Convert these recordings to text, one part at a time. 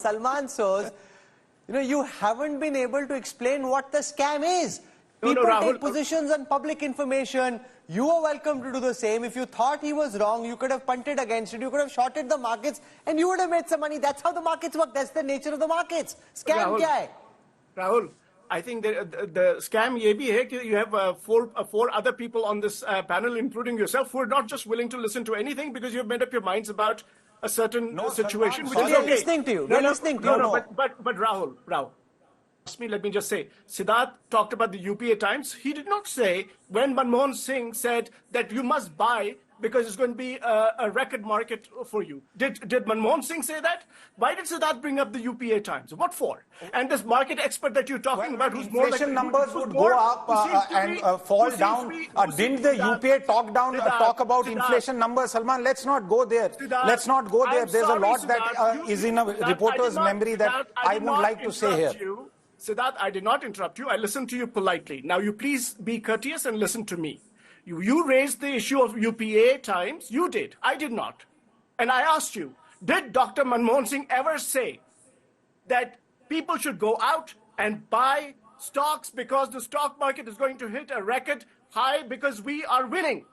Salman Soz, you haven't been able to explain what the scam is. People take positions on public information. You are welcome to do the same. If you thought he was wrong, you could have punted against it. You could have shorted the markets and you would have made some money. That's how the markets work. That's the nature of the markets. Scam kya hai? Rahul, I think the scam ye bhi hai ki you have four other people on this panel, including yourself, who are not just willing to listen to anything because you've made up your minds about a certain situation. Which is okay. Listening to you. We're listening to you. But Rahul, let me just say, Siddharth talked about the UPA Times. He did not say when Manmohan Singh said that you must buy because it's going to be a record market for you. Did Manmohan Singh say that? Why did Siddharth bring up the UPA Times? What for? And this market expert that you're talking about, who's more like... Inflation numbers would go up and fall down. Didn't the UPA talk about inflation numbers? Salman, let's not go there. Let's not go there. There's a lot that is in a reporter's memory that I would like to say here. Siddharth, I did not interrupt you. I listened to you politely. Now you please be courteous and listen to me. You raised the issue of UPA Times. You did. I did not. And I asked you, did Dr. Manmohan Singh ever say that people should go out and buy stocks because the stock market is going to hit a record high because we are winning?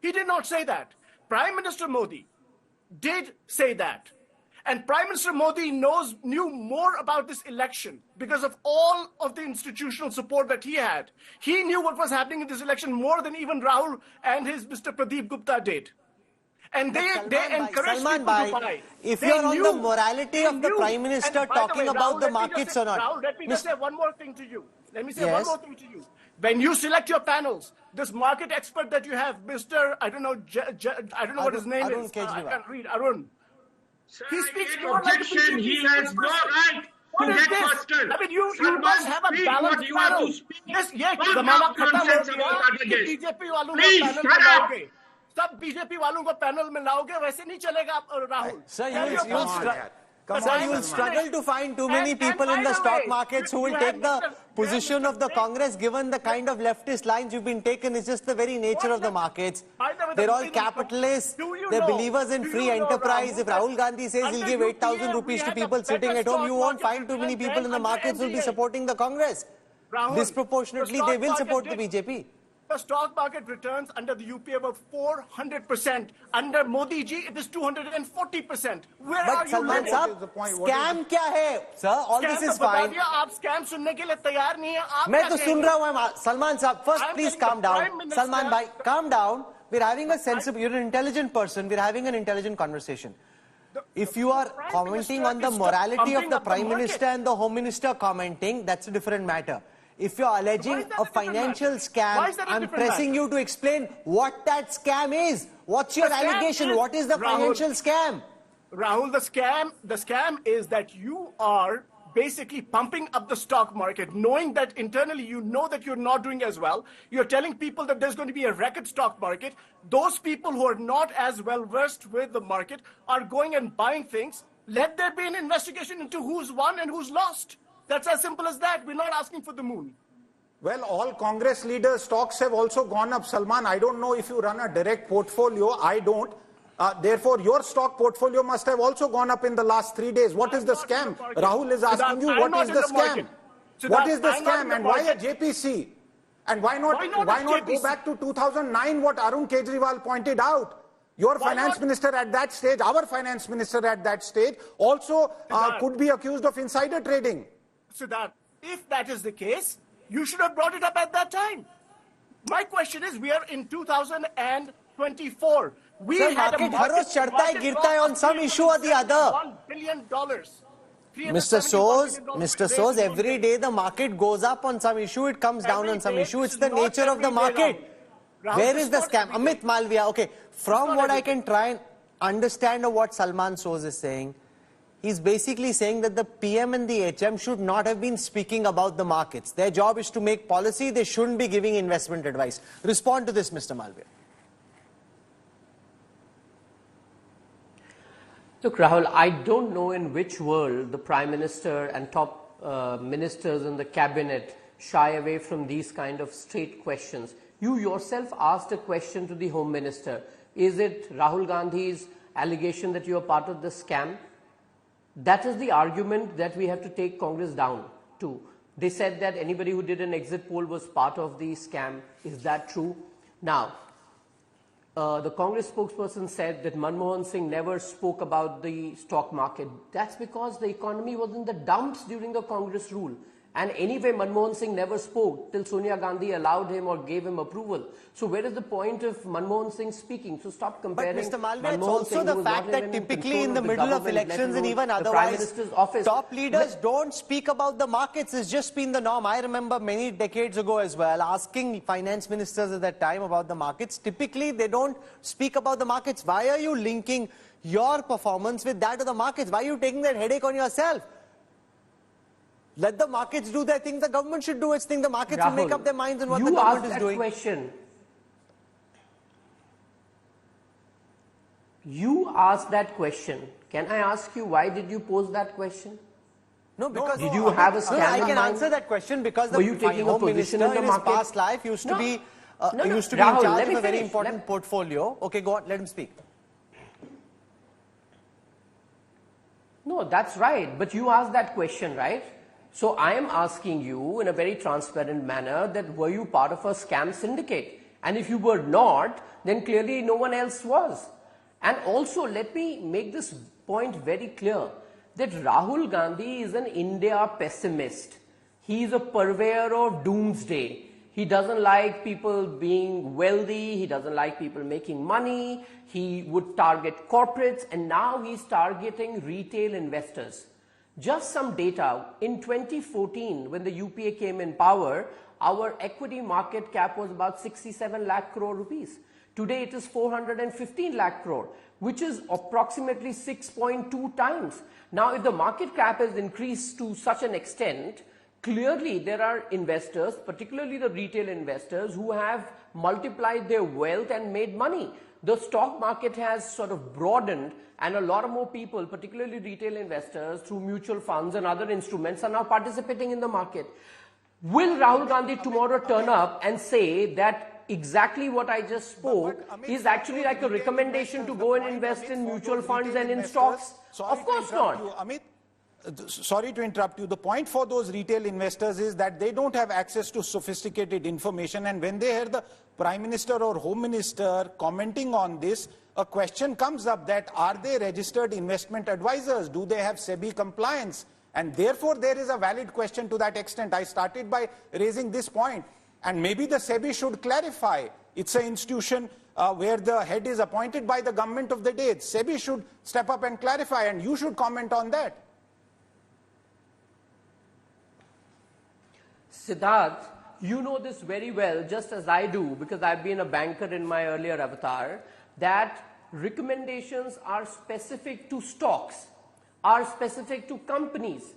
He did not say that. Prime Minister Modi did say that. And Prime Minister Modi knew more about this election because of all of the institutional support that he had. He knew what was happening in this election more than even Rahul and his Mr. Pradeep Gupta did. And they encouraged people to buy. If you're on the morality of the Prime Minister talking about the markets or not. Rahul, let me just say one more thing to you. Let me say one more thing to you. When you select your panels, this market expert that you have, Mr. I don't know what his name is. I can't read. Arun. Sir, he speaks more objection. He has no right to get busted. I mean, you must have a balanced panel. Yes, the मामला खत्म हो गया. BJP वालों को panel में लाओगे. सब BJP वालों को पैनल में लाओगे. वैसे नहीं चलेगा, Rahul. Sir, you will struggle to find too many people in the stock markets who will take the position of the Congress given the kind of leftist lines you've been taken. It's just the very nature of the markets. They're all capitalists. They're believers in free enterprise. If Rahul Gandhi says he'll give 8,000 rupees to people sitting at home, you won't find too many people in the markets who will be supporting the Congress. Disproportionately, they will support the BJP. The stock market returns under the UPA about 400%. Under Modi ji, it is 240%. Where are you? Salman Saab, scam kya hai? Sir, all this is fine. आप scam सुनने के लिए तैयार नहीं हैं. मैं तो सुन रहा हूँ. Salman Saab, first please calm down. Salman bhai, calm down. We're having a sensible. You're an intelligent person. We're having an intelligent conversation. If you are commenting on the morality of the Prime Minister and the Home Minister commenting, that's a different matter. If you're alleging a financial scam, I'm pressing you to explain what that scam is. What's your allegation? What is the financial scam? Rahul, the scam is that you are basically pumping up the stock market, knowing that internally you know that you're not doing as well. You're telling people that there's going to be a record stock market. Those people who are not as well versed with the market are going and buying things. Let there be an investigation into who's won and who's lost. That's as simple as that. We're not asking for the moon. Well, all Congress leaders' stocks have also gone up, Salman. I don't know if you run a direct portfolio. I don't. Therefore, your stock portfolio must have also gone up in the last 3 days. What is the scam? Rahul is asking you, what is the scam? What is the scam and why a JPC? And why not go back to 2009, what Arun Kejriwal pointed out? Your finance minister at that stage, our finance minister at that stage, also could be accused of insider trading. Siddharth, if that is the case, you should have brought it up at that time. My question is, we are in 2024. We had a market girta hai on some issue or the other. $1 billion. Mr. Soz, every day the market goes up on some issue, it comes down on some issue. It's the nature of the market. Where is the scam? Amit Malviya, okay. From what I can try and understand of what Salman Soz is saying, he's basically saying that the PM and the HM should not have been speaking about the markets. Their job is to make policy. They shouldn't be giving investment advice. Respond to this, Mr. Malviya. Look, Rahul, I don't know in which world the Prime Minister and top ministers in the cabinet shy away from these kind of straight questions. You yourself asked a question to the Home Minister. Is it Rahul Gandhi's allegation that you are part of the scam? That is the argument that we have to take Congress down to. They said that anybody who did an exit poll was part of the scam. Is that true? Now, the Congress spokesperson said that Manmohan Singh never spoke about the stock market. That's because the economy was in the dumps during the Congress rule. And anyway, Manmohan Singh never spoke till Sonia Gandhi allowed him or gave him approval. So where is the point of Manmohan Singh speaking? So stop comparing. But Mr. Malviya, it's also the fact that typically in the middle of elections and even otherwise, top leaders don't speak about the markets. It's just been the norm. I remember many decades ago as well, asking finance ministers at that time about the markets. Typically, they don't speak about the markets. Why are you linking your performance with that of the markets? Why are you taking that headache on yourself? Let the markets do their thing. The government should do its thing. The markets will make up their minds on what the government is doing. You asked that question. Can I ask you, why did you pose that question? No, because did you have a scam I can answer that question because the home minister in his past life used to be in charge of a very important portfolio. Okay, go on. Let him speak. No, that's right. But you asked that question, right? So I am asking you in a very transparent manner that were you part of a scam syndicate? And if you were not, then clearly no one else was. And also let me make this point very clear that Rahul Gandhi is an India pessimist. He is a purveyor of doomsday. He doesn't like people being wealthy. He doesn't like people making money. He would target corporates, and now he's targeting retail investors. Just some data, in 2014, when the UPA came in power, our equity market cap was about 67 lakh crore rupees. Today it is 415 lakh crore, which is approximately 6.2 times. Now, if the market cap has increased to such an extent, clearly there are investors, particularly the retail investors, who have multiplied their wealth and made money. The stock market has sort of broadened, and a lot of more people, particularly retail investors, through mutual funds and other instruments, are now participating in the market. Will Rahul Gandhi tomorrow turn up and say that exactly what I just spoke is actually like a recommendation to go and invest in mutual funds and in stocks? Of course not. Amit, sorry to interrupt you. The point for those retail investors is that they don't have access to sophisticated information, and when they hear the Prime Minister or Home Minister commenting on this, a question comes up that are they registered investment advisors? Do they have SEBI compliance? And therefore there is a valid question to that extent. I started by raising this point, and maybe the SEBI should clarify. It's an institution where the head is appointed by the government of the day. SEBI should step up and clarify, and you should comment on that. Siddharth, you know this very well, just as I do, because I've been a banker in my earlier avatar, that recommendations are specific to stocks, are specific to companies.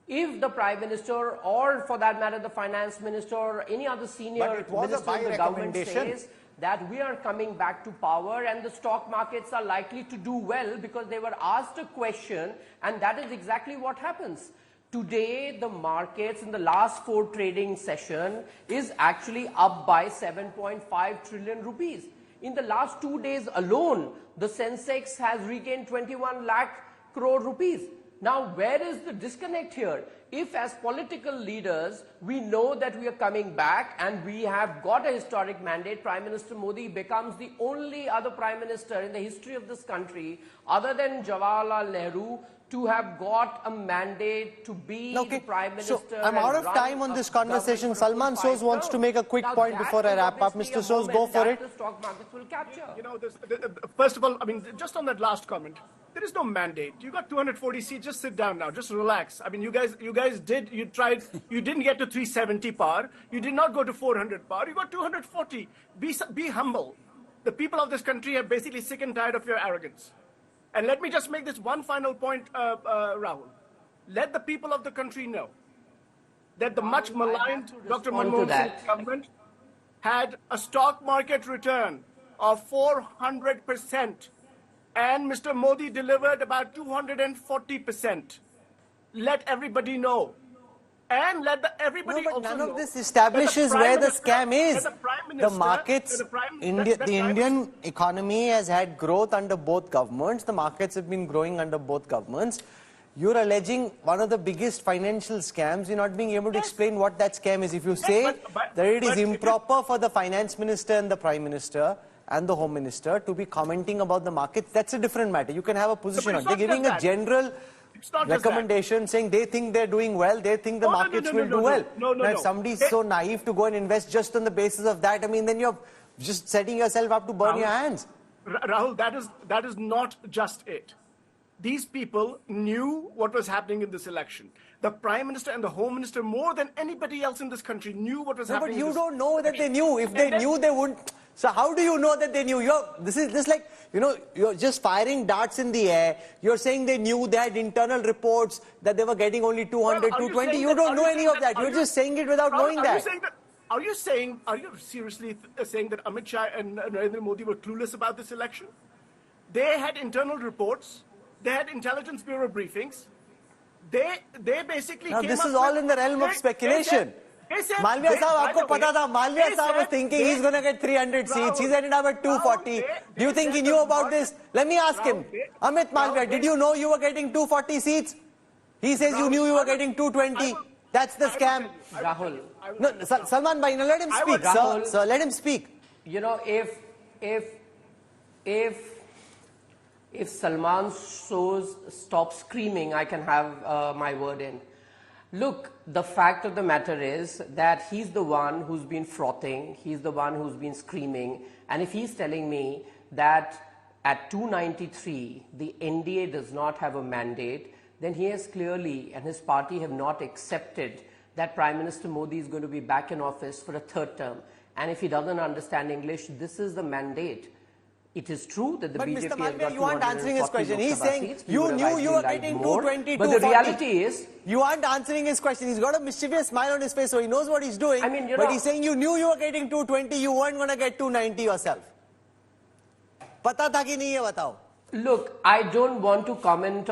If the Prime Minister, or for that matter the Finance Minister, or any other senior minister of the government says that we are coming back to power and the stock markets are likely to do well because they were asked a question, and that is exactly what happens. Today, the markets in the last 4 trading session is actually up by 7.5 trillion rupees. In the last 2 days alone, the Sensex has regained 21 lakh crore rupees. Now, where is the disconnect here? If as political leaders, we know that we are coming back and we have got a historic mandate, Prime Minister Modi becomes the only other Prime Minister in the history of this country, other than Jawaharlal Nehru, to have got a mandate to be the Prime Minister. So I'm out of time on this conversation. Salman Soz wants to make a quick point before I wrap up. Mr. Soz, go for it. The stock markets will capture. You know, first of all, I mean, just on that last comment, there is no mandate. You got 240 seats. Just sit down now. Just relax. I mean, you guys tried. You didn't get to 370 par. You did not go to 400 par. You got 240. Be humble. The people of this country are basically sick and tired of your arrogance. And let me just make this one final point, Rahul. Let the people of the country know that the much maligned Dr. Manmohan Singh government had a stock market return of 400%, and Mr. Modi delivered about 240%. Let everybody know. And let everybody also know. None of this establishes where the scam is. The markets, the Indian economy has had growth under both governments. The markets have been growing under both governments. You're alleging one of the biggest financial scams. You're not being able to explain what that scam is. If you say that it is improper for the finance minister and the prime minister and the home minister to be commenting about the markets, that's a different matter. You can have a position on it. They're giving a general recommendation saying they think they're doing well, they think the markets will do well. Now, if somebody's so naive to go and invest just on the basis of that, I mean, then you're just setting yourself up to burn your hands. Rahul, that is not just it. These people knew what was happening in this election. The Prime Minister and the Home Minister, more than anybody else in this country, knew what was happening. But you don't know that they knew. If they knew, they wouldn't. So how do you know that they knew? This is just like, you're just firing darts in the air. You're saying they knew, they had internal reports that they were getting only 200, 220. You don't know any of that. You're just saying it without knowing that. Are you seriously saying that Amit Shah and Narendra Modi were clueless about this election? They had internal reports. They had intelligence bureau briefings. They basically now came this up is all in the realm of speculation. Malviya Saab, aapko pata tha. Malviya Saab was thinking he's going to get 300 seats. He's ended up at 240. Do you think he knew about this? Let me ask him. Amit Malviya, did you know you were getting 240 seats? He says you knew you were getting 220. That's the scam. Rahul. No, Salman Bhai, let him speak. Sir, let him speak. If Salman Soz stops screaming, I can have my word in. Look, the fact of the matter is that he's the one who's been frothing, he's the one who's been screaming, and if he's telling me that at 293 the NDA does not have a mandate, then he has clearly, and his party have not accepted that Prime Minister Modi is going to be back in office for a third term. And if he doesn't understand English, this is the mandate. It is true that the BJP Mr. has Malviya, got you aren't answering his question. He's saying seats. you knew you were getting 220, but the reality is, you aren't answering his question. He's got a mischievous smile on his face, so he knows what he's doing. I mean, but he's saying you knew you were getting 220, you weren't going to get 290 yourself. Pata tha ki nahi hai, batao. Look, I don't want to comment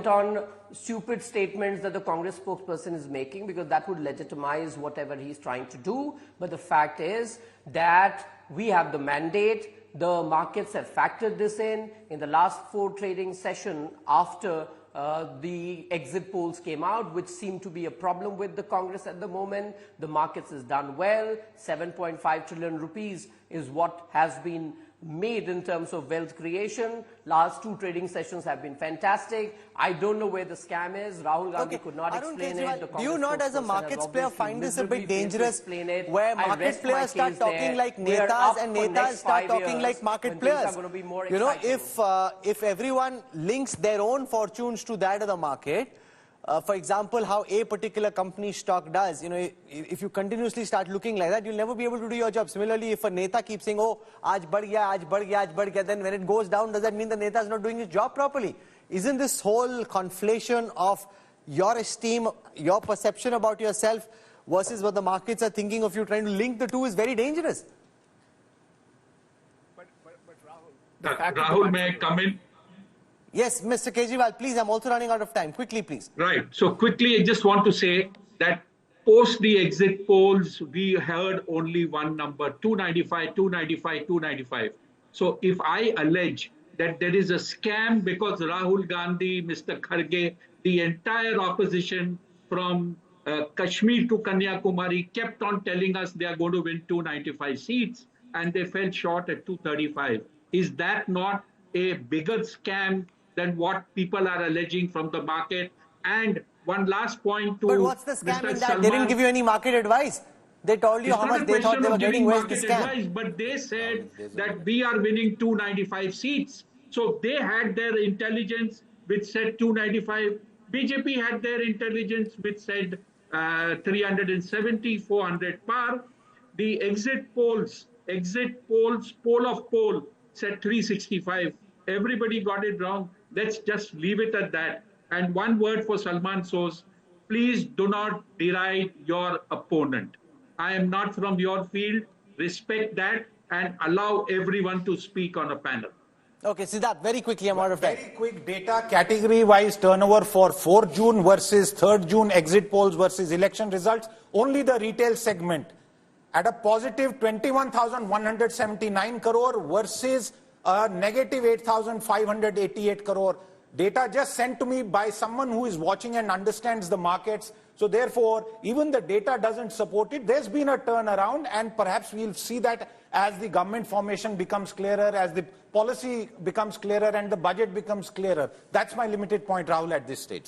on stupid statements that the Congress spokesperson is making, because that would legitimize whatever he's trying to do. But the fact is that we have the mandate. The markets have factored this in the last 4 trading session after the exit polls came out, which seem to be a problem with the Congress at the moment. The markets has done well. 7.5 trillion rupees is what has been made in terms of wealth creation. Last 2 trading sessions have been fantastic. I don't know where the scam is. Rahul Gandhi could not explain it. Do you not, as a markets player, find this a bit dangerous, where market players start talking like netas and netas start talking like market players? If everyone links their own fortunes to that of the market, for example, how a particular company's stock does, if you continuously start looking like that, you'll never be able to do your job. Similarly, if a neta keeps saying, oh, aaj badh gaya, aaj badh gaya, aaj badh gaya, then when it goes down, does that mean the neta is not doing his job properly? Isn't this whole conflation of your esteem, your perception about yourself versus what the markets are thinking of you, trying to link the two, is very dangerous? But Rahul, may I come in? Yes, Mr. Kejriwal, please, I'm also running out of time. Quickly, please. Right. So quickly, I just want to say that post the exit polls, we heard only one number, 295, 295, 295. So if I allege that there is a scam because Rahul Gandhi, Mr. Kharge, the entire opposition from Kashmir to Kanyakumari kept on telling us they are going to win 295 seats and they fell short at 235. Is that not a bigger scam than what people are alleging from the market? And one last point to But what's the scam Mr. in that? Salman, They didn't give you any market advice. They told you how much they thought they were getting. Where's the scam? Advice, but they said that we are winning 295 seats. So they had their intelligence which said 295. BJP had their intelligence which said 370, 400 par. The exit polls, poll of poll said 365. Everybody got it wrong. Let's just leave it at that. And one word for Salman Soz, please do not deride your opponent. I am not from your field. Respect that and allow everyone to speak on a panel. Okay, Siddharth, very quickly, I'm out of time. Very quick data, category-wise turnover for 4 June versus 3rd June exit polls versus election results. Only the retail segment at a positive 21,179 crore versus a negative 8,588 crore. Data just sent to me by someone who is watching and understands the markets. So therefore, even the data doesn't support it. There's been a turnaround, and perhaps we'll see that as the government formation becomes clearer, as the policy becomes clearer, and the budget becomes clearer. That's my limited point, Rahul, at this stage.